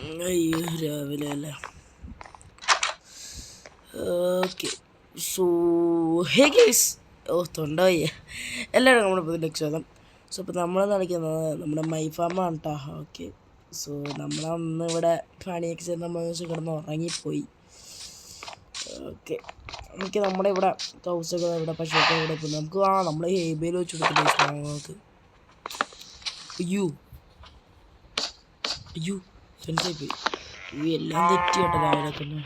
അയ്യോ രാവിലെ അല്ലേ. ഓക്കെ സോ ഹേ ഗൈസ്, തൊണ്ടയ്യ എല്ലാവരും നമ്മുടെ പുതിയ സ്വാഗതം. സോ ഇപ്പോൾ നമ്മൾ കളിക്കുന്നത് നമ്മുടെ മൈ ഫാമാണ് കേട്ടോ. ഓക്കെ സോ നമ്മളന്ന് ഇവിടെ പണിയൊക്കെ ചെയ്ത് നമ്മൾ കിടന്ന് ഉറങ്ങിപ്പോയി. ഓക്കെ നമുക്ക് നമ്മുടെ ഇവിടെ കൗസൊക്കെ ഇവിടെ പശുവൊക്കെ ഇവിടെ പോയി നമുക്ക് നമ്മൾ ഹേബയിൽ വെച്ച് കൊടുത്തിട്ട് നമുക്ക് അയ്യോ അയ്യോ ഫ്രണ്ട്സായി പോയി. എല്ലാം തെറ്റി കേട്ടോ രാവിലെ തന്നെ.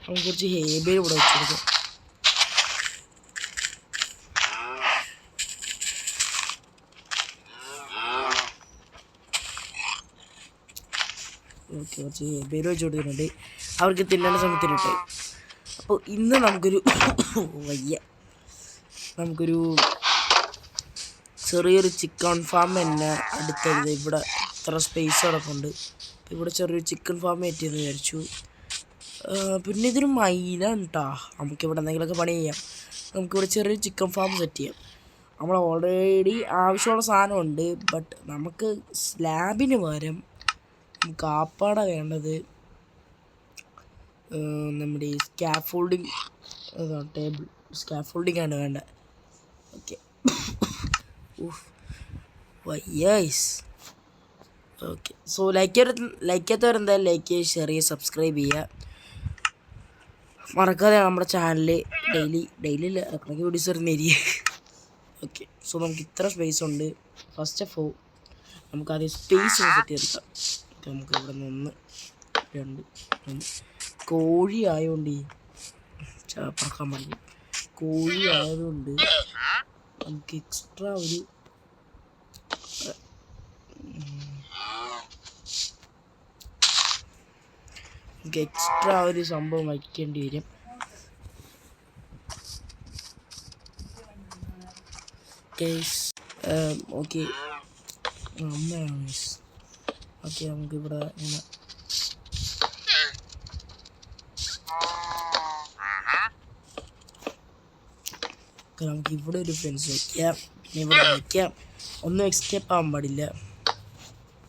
നമുക്ക് കുറച്ച് ഹേബയിൽ ഇവിടെ വെച്ച് കൊടുക്കാം. ഓക്കെ കുറച്ച് ഹേബയിൽ വെച്ച് കൊടുത്തിട്ടുണ്ട്, അവർക്ക് തിന്നേണ്ട സമയത്തിനിട്ട്. അപ്പോൾ ഇന്ന് നമുക്കൊരു നമുക്കൊരു ചെറിയൊരു ചിക്കൻ ഫാം തന്നെ അടുത്തത് ഇവിടെ ഇത്ര സ്പേസ് കിടപ്പുണ്ട്. അപ്പോൾ ഇവിടെ ചെറിയൊരു ചിക്കൻ ഫാം പറ്റിയെന്ന് വിചാരിച്ചു. പിന്നെ ഇതൊരു മൈനാണ് കേട്ടോ. നമുക്കിവിടെ എന്തെങ്കിലുമൊക്കെ പണി ചെയ്യാം. നമുക്കിവിടെ ചെറിയൊരു ചിക്കൻ ഫാം സെറ്റ് ചെയ്യാം. നമ്മൾ ഓൾറെഡി ആവശ്യമുള്ള സാധനമുണ്ട്. ബട്ട് നമുക്ക് സ്ലാബിന് പകരം നമുക്ക് ആപ്പാടെ വേണ്ടത് നമ്മുടെ ഈ സ്കാഫോൾഡിങ് ടേബിൾ സ്കാഫോൾഡിങ് ആണ് വേണ്ടത്. Okay yes. Okay so like ചെയ്യാത്തവരെന്തായാലും ലൈക്ക് ചെയ്യുക, ഷെയർ ചെയ്യുക, സബ്സ്ക്രൈബ് ചെയ്യുക. മറക്കാതെ നമ്മുടെ ചാനൽ ഡെയിലി ഇടയ്ക്ക് വീഡിയോസ് വരുന്നേരിയ. ഓക്കെ സോ നമുക്ക് ഇത്ര സ്പേസ് ഉണ്ട്. ഫസ്റ്റ് ഓഫ് ഓൾ നമുക്കാദ്യം സ്പേസ് സെറ്റ് ചെയ്തെടുക്കാം. നമുക്ക് ഇവിടെ നിന്ന് 2 കോഴി ആയതുകൊണ്ട് പറക്കാൻ പറഞ്ഞു. കോഴി ആയതുകൊണ്ട് നമുക്ക് എക്സ്ട്രാ ഒരു സംഭവം വയ്ക്കേണ്ടി വരും. ഓക്കെ അമ്മയാണ് മിസ്. ഓക്കെ നമുക്കിവിടെ ഇങ്ങനെ നമുക്കിവിടെ ഒരു ഫെൻസ് വയ്ക്കാം. പിന്നെ ഇവിടെ വയ്ക്കാം. ഒന്നും എക്സ്കേപ്പ് ആകാൻ പാടില്ല.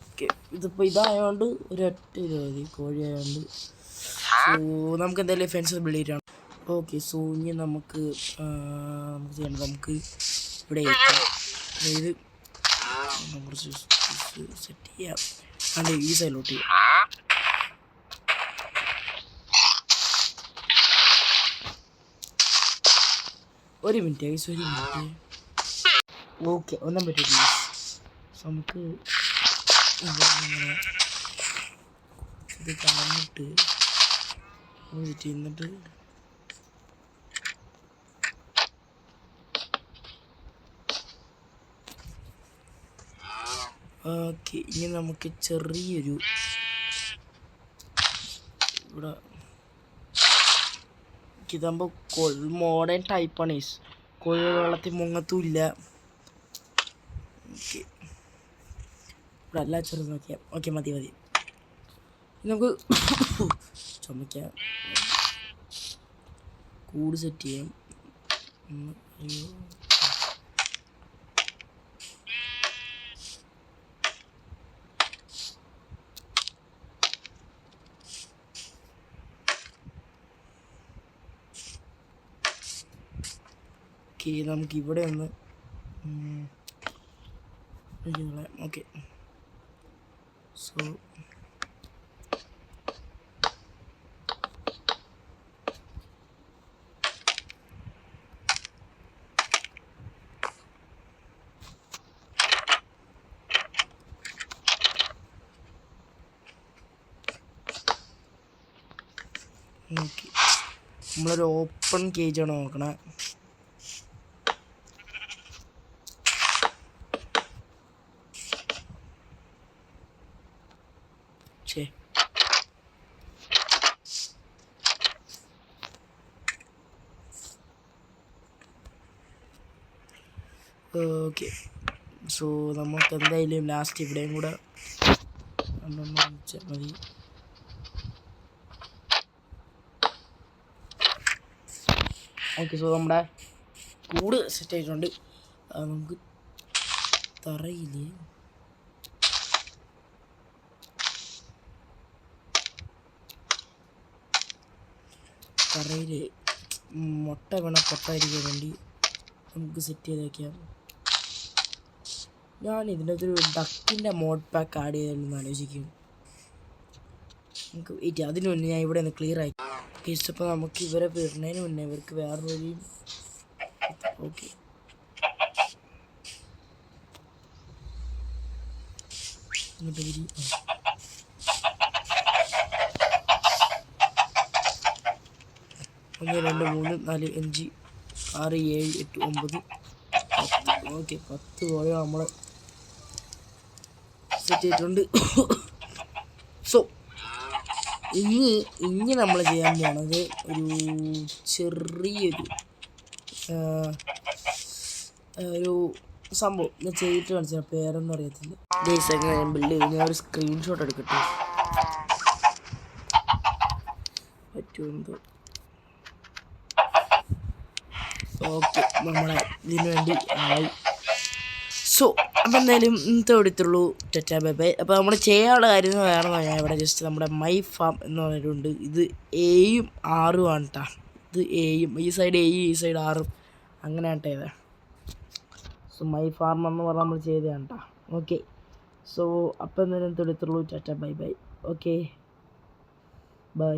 ഓക്കെ ഇതിപ്പോൾ ഇതായതുകൊണ്ട് ഒരൊറ്റ ഇത് മതി, കോഴി ആയതുകൊണ്ട്. സോ നമുക്ക് എന്തായാലും ഫെൻസ് ബിൽഡ് ചെയ്തിട്ടാണ്. ഓക്കെ സോ ഇനി നമുക്ക് ചെയ്യണം, നമുക്ക് ഇവിടെ അതായത് കുറച്ച് സെറ്റ് ചെയ്യാം. അതെ ഈ സൈഡിലോട്ട് ചെയ്യാം. ഒരു മിനിറ്റ്. ഓക്കെ ഒന്നും പറ്റില്ല. നമുക്ക് ഇങ്ങനെ ഇത് കളഞ്ഞിട്ട് എന്നിട്ട് ഓക്കെ ഇനി നമുക്ക് ചെറിയൊരു ഇവിടെ ഇതാകുമ്പോൾ മോഡേൺ ടൈപ്പാണ്. കോഴി വെള്ളത്തിൽ മുങ്ങത്തുമില്ല. ഓക്കെ ഇവിടെ എല്ലാ ചെറുത് നോക്കിയാൽ ഓക്കെ മതി. നമുക്ക് ചുമക്കാം, കൂട് സെറ്റ് ചെയ്യാം. അയ്യോ നമുക്ക് ഇവിടെ ഒന്ന് ഓക്കെ സോ ഓക്കെ നമ്മളൊരു ഓപ്പൺ കേജാണ് നോക്കണേ. ഓക്കെ സോ നമുക്ക് എന്തായാലും ലാസ്റ്റ് ഇവിടെയും കൂടെ മതി. ഓക്കെ സോ നമ്മുടെ കൂട് സെറ്റ് ആയിട്ടുണ്ട്. നമുക്ക് തറയില്ലേ തറയിൽ മുട്ട വേണം പൊട്ടായിരിക്കാൻ വേണ്ടി നമുക്ക് സെറ്റ് ചെയ്ത് വയ്ക്കാം. ഞാൻ ഇതിനകത്തൊരു ഡക്കിൻ്റെ മോഡ് പാക്ക് ആഡ് ചെയ്താലെന്ന് ആലോചിക്കും. നമുക്ക് വെയിറ്റ്, അതിന് മുന്നേ ഞാൻ ഇവിടെ ഒന്ന് ക്ലിയർ ആയി കേസ്. അപ്പോൾ നമുക്ക് ഇവരെ വിടുന്നതിന് മുന്നേ ഇവർക്ക് വേറൊരു വഴിയും. ഓക്കെ, ഇങ്ങോട്ട് വരി. 1 2 3 4 5 6 7 8 9 10. ഓക്കെ, 10 കോഴി നമ്മൾ സെറ്റ് ചെയ്തിട്ടുണ്ട്. സോ ഇനി നമ്മൾ ചെയ്യാൻ പോണത് ഒരു ചെറിയൊരു ഒരു സംഭവം ഞാൻ ചെയ്തിട്ട് കാണിച്ചാൽ പേരൊന്നും അറിയത്തില്ല. ഡേയ്സ് എങ്ങനെ ബിൽഡ് ചെയ്ത് ഞാൻ ഒരു സ്ക്രീൻഷോട്ട് എടുക്കട്ടെ. പറ്റുമെന്തോ. ഓക്കെ, നമ്മളെ ഇതിനു വേണ്ടി ആയി. സോ അപ്പം എന്തായാലും ഇന്നത്തെ എടുത്തുള്ളൂ. Tata bye by. അപ്പോൾ നമ്മൾ ചെയ്യാനുള്ള കാര്യം വേറെ ഞാൻ ഇവിടെ ജസ്റ്റ് നമ്മുടെ മൈ ഫാം എന്ന് പറഞ്ഞിട്ടുണ്ട്. ഇത് എയും ആറും ആണ് കേട്ടോ. ഇത് എയും ഈ സൈഡ് എയും ഈ സൈഡ് ആറും അങ്ങനെയാണ് കേട്ടോ ഇത്. സോ മൈ ഫാം എന്ന് പറഞ്ഞാൽ നമ്മൾ ചെയ്തതാണ് കേട്ടോ. ഓക്കെ, സോ അപ്പം എന്തായാലും ഇന്നത്തെ എടുത്തുള്ളൂ. Tata bye bye. Okay, by.